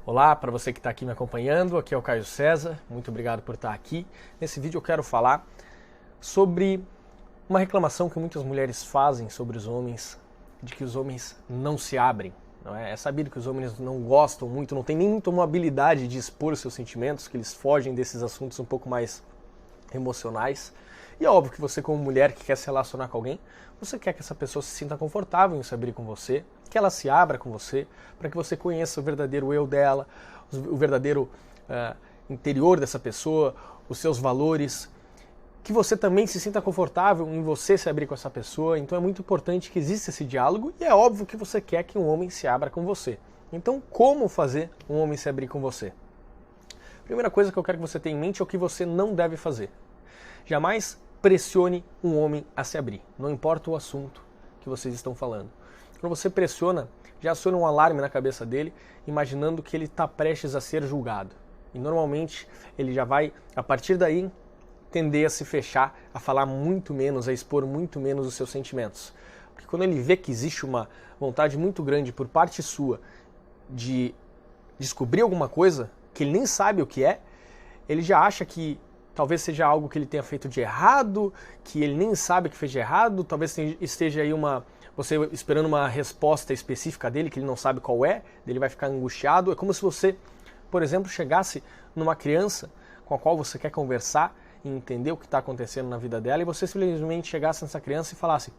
Olá, para você que está aqui me acompanhando, aqui é o Caio César, muito obrigado por estar aqui. Nesse vídeo eu quero falar sobre uma reclamação que muitas mulheres fazem sobre os homens, de que os homens não se abrem. Não é? É sabido que os homens não gostam muito, não têm nem muito uma habilidade de expor os seus sentimentos, que eles fogem desses assuntos um pouco mais emocionais. E é óbvio que você, como mulher que quer se relacionar com alguém, você quer que essa pessoa se sinta confortável em se abrir com você, que ela se abra com você, para que você conheça o verdadeiro eu dela, o verdadeiro interior dessa pessoa, os seus valores, que você também se sinta confortável em você se abrir com essa pessoa. Então é muito importante que exista esse diálogo e é óbvio que você quer que um homem se abra com você. Então como fazer um homem se abrir com você? Primeira coisa que eu quero que você tenha em mente é o que você não deve fazer. Jamais pressione um homem a se abrir, não importa o assunto que vocês estão falando. Quando você pressiona, já aciona um alarme na cabeça dele, imaginando que ele está prestes a ser julgado. E normalmente ele já vai, a partir daí, tender a se fechar, a falar muito menos, a expor muito menos os seus sentimentos. Porque quando ele vê que existe uma vontade muito grande por parte sua de descobrir alguma coisa que ele nem sabe o que é, ele já acha que talvez seja algo que ele tenha feito de errado, que ele nem sabe que fez de errado, talvez esteja aí você esperando uma resposta específica dele, que ele não sabe qual é, ele vai ficar angustiado. É como se você, por exemplo, chegasse numa criança com a qual você quer conversar e entender o que está acontecendo na vida dela, e você simplesmente chegasse nessa criança e falasse: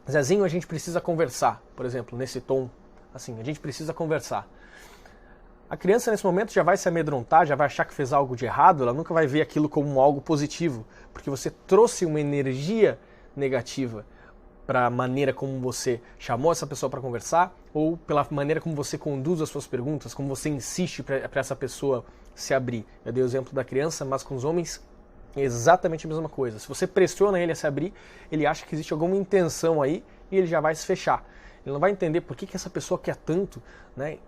Zezinho, a gente precisa conversar, por exemplo, nesse tom, assim, a gente precisa conversar. A criança nesse momento já vai se amedrontar, já vai achar que fez algo de errado, ela nunca vai ver aquilo como algo positivo, porque você trouxe uma energia negativa para a maneira como você chamou essa pessoa para conversar, ou pela maneira como você conduz as suas perguntas, como você insiste para essa pessoa se abrir. Eu dei o exemplo da criança, mas com os homens é exatamente a mesma coisa. Se você pressiona ele a se abrir, ele acha que existe alguma intenção aí e ele já vai se fechar. Ele não vai entender por que essa pessoa quer tanto, né,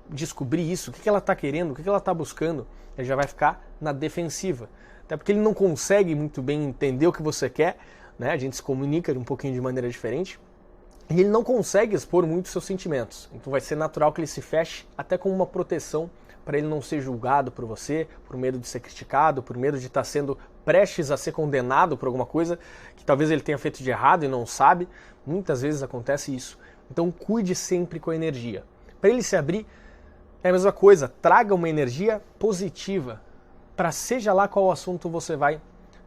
descobrir isso, o que ela está querendo, o que ela está buscando. Ele já vai ficar na defensiva. Até porque ele não consegue muito bem entender o que você quer, né? A gente se comunica um pouquinho de maneira diferente, e ele não consegue expor muito seus sentimentos. Então vai ser natural que ele se feche, até como uma proteção para ele não ser julgado por você, por medo de ser criticado, por medo de estar sendo prestes a ser condenado por alguma coisa que talvez ele tenha feito de errado e não sabe. Muitas vezes acontece isso. Então cuide sempre com a energia. Para ele se abrir, é a mesma coisa, traga uma energia positiva para seja lá qual assunto você vai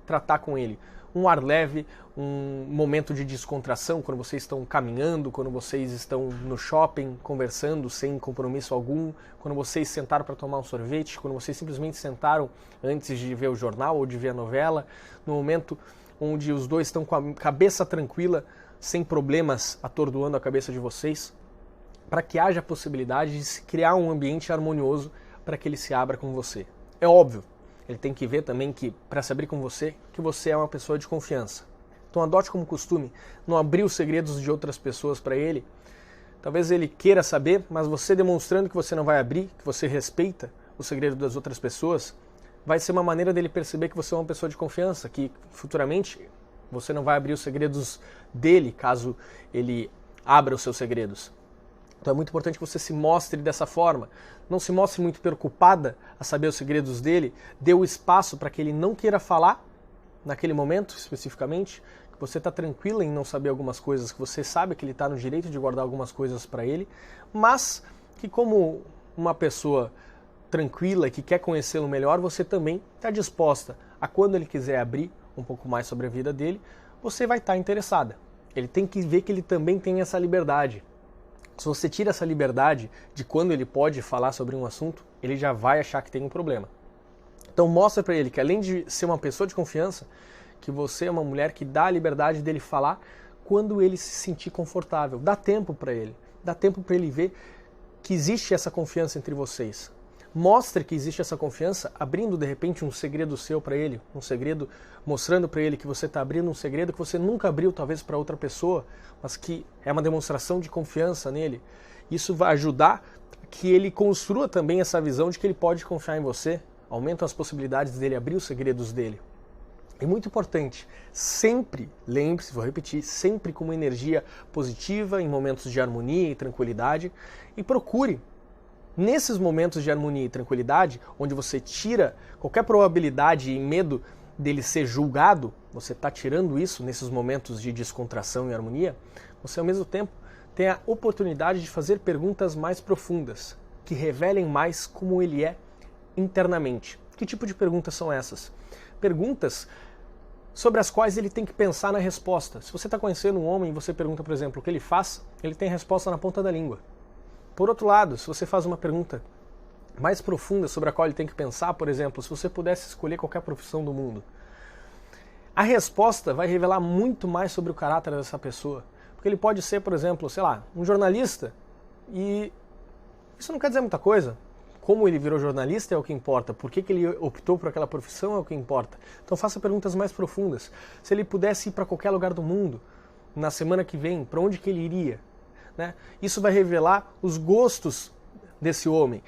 tratar com ele. Um ar leve, um momento de descontração quando vocês estão caminhando, quando vocês estão no shopping conversando sem compromisso algum, quando vocês sentaram para tomar um sorvete, quando vocês simplesmente sentaram antes de ver o jornal ou de ver a novela, no momento onde os dois estão com a cabeça tranquila, sem problemas atordoando a cabeça de vocês, para que haja a possibilidade de se criar um ambiente harmonioso para que ele se abra com você. É óbvio, ele tem que ver também que, para se abrir com você, que você é uma pessoa de confiança. Então adote como costume não abrir os segredos de outras pessoas para ele. Talvez ele queira saber, mas você demonstrando que você não vai abrir, que você respeita o segredo das outras pessoas, vai ser uma maneira dele perceber que você é uma pessoa de confiança, que futuramente você não vai abrir os segredos dele caso ele abra os seus segredos. Então é muito importante que você se mostre dessa forma. Não se mostre muito preocupada a saber os segredos dele. Dê o espaço para que ele não queira falar naquele momento especificamente. Que você está tranquila em não saber algumas coisas, que você sabe que ele está no direito de guardar algumas coisas para ele, mas que como uma pessoa tranquila e que quer conhecê-lo melhor, você também está disposta a, quando ele quiser abrir um pouco mais sobre a vida dele, você vai estar interessada. Ele tem que ver que ele também tem essa liberdade. Se você tira essa liberdade de quando ele pode falar sobre um assunto, ele já vai achar que tem um problema. Então mostra para ele que, além de ser uma pessoa de confiança, que você é uma mulher que dá a liberdade dele falar quando ele se sentir confortável. Dá tempo para ele. Dá tempo para ele ver que existe essa confiança entre vocês. Mostre que existe essa confiança abrindo de repente um segredo seu para ele, um segredo, mostrando para ele que você está abrindo um segredo que você nunca abriu talvez para outra pessoa, mas que é uma demonstração de confiança nele. Isso vai ajudar que ele construa também essa visão de que ele pode confiar em você, aumenta as possibilidades dele abrir os segredos dele. É muito importante, sempre, lembre-se, vou repetir, sempre com uma energia positiva, em momentos de harmonia e tranquilidade, e procure Nesses momentos de harmonia e tranquilidade, onde você tira qualquer probabilidade e medo dele ser julgado, você está tirando isso nesses momentos de descontração e harmonia, você ao mesmo tempo tem a oportunidade de fazer perguntas mais profundas, que revelem mais como ele é internamente. Que tipo de perguntas são essas? Perguntas sobre as quais ele tem que pensar na resposta. Se você está conhecendo um homem e você pergunta, por exemplo, o que ele faz, ele tem a resposta na ponta da língua. Por outro lado, se você faz uma pergunta mais profunda sobre a qual ele tem que pensar, por exemplo, se você pudesse escolher qualquer profissão do mundo, a resposta vai revelar muito mais sobre o caráter dessa pessoa. Porque ele pode ser, por exemplo, sei lá, um jornalista, e isso não quer dizer muita coisa. Como ele virou jornalista é o que importa, por que ele optou por aquela profissão é o que importa. Então faça perguntas mais profundas. Se ele pudesse ir para qualquer lugar do mundo, na semana que vem, para onde que ele iria? Né? Isso vai revelar os gostos desse homem.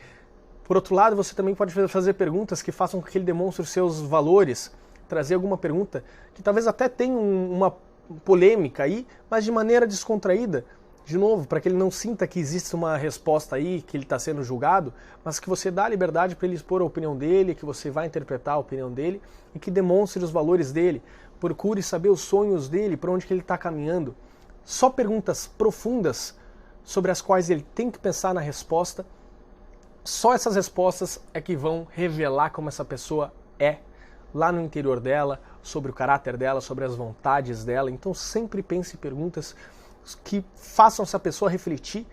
Por outro lado, você também pode fazer perguntas que façam com que ele demonstre os seus valores, trazer alguma pergunta que talvez até tenha uma polêmica aí, mas de maneira descontraída, de novo, para que ele não sinta que existe uma resposta aí, que ele está sendo julgado, mas que você dá a liberdade para ele expor a opinião dele, que você vai interpretar a opinião dele e que demonstre os valores dele, procure saber os sonhos dele, para onde que ele está caminhando. Só perguntas profundas sobre as quais ele tem que pensar na resposta. Só essas respostas é que vão revelar como essa pessoa é lá no interior dela, sobre o caráter dela, sobre as vontades dela. Então sempre pense em perguntas que façam essa pessoa refletir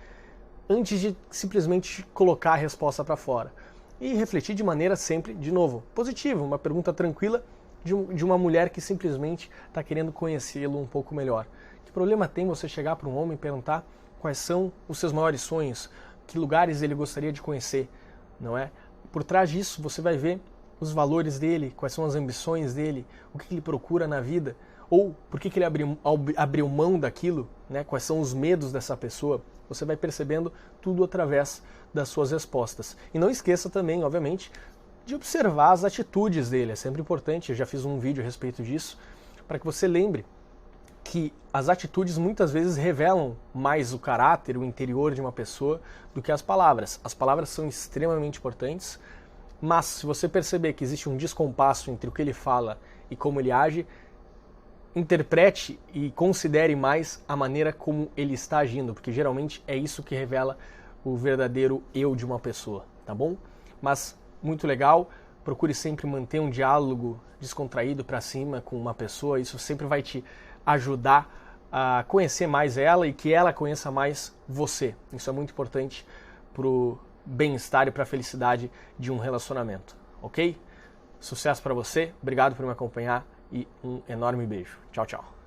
antes de simplesmente colocar a resposta para fora. E refletir de maneira sempre, de novo, positiva, uma pergunta tranquila de uma mulher que simplesmente está querendo conhecê-lo um pouco melhor. Que problema tem você chegar para um homem e perguntar quais são os seus maiores sonhos, que lugares ele gostaria de conhecer, não é? Por trás disso você vai ver os valores dele, quais são as ambições dele, o que ele procura na vida, ou por que ele abriu mão daquilo, né? Quais são os medos dessa pessoa. Você vai percebendo tudo através das suas respostas. E não esqueça também, obviamente, de observar as atitudes dele. É sempre importante, eu já fiz um vídeo a respeito disso, para que você lembre que as atitudes muitas vezes revelam mais o caráter, o interior de uma pessoa, do que as palavras. As palavras são extremamente importantes, mas se você perceber que existe um descompasso entre o que ele fala e como ele age, interprete e considere mais a maneira como ele está agindo, porque geralmente é isso que revela o verdadeiro eu de uma pessoa, tá bom? Mas muito legal, procure sempre manter um diálogo descontraído para cima com uma pessoa, isso sempre vai te ajudar a conhecer mais ela e que ela conheça mais você. Isso é muito importante para o bem-estar e para a felicidade de um relacionamento, ok? Sucesso para você, obrigado por me acompanhar e um enorme beijo. Tchau, tchau.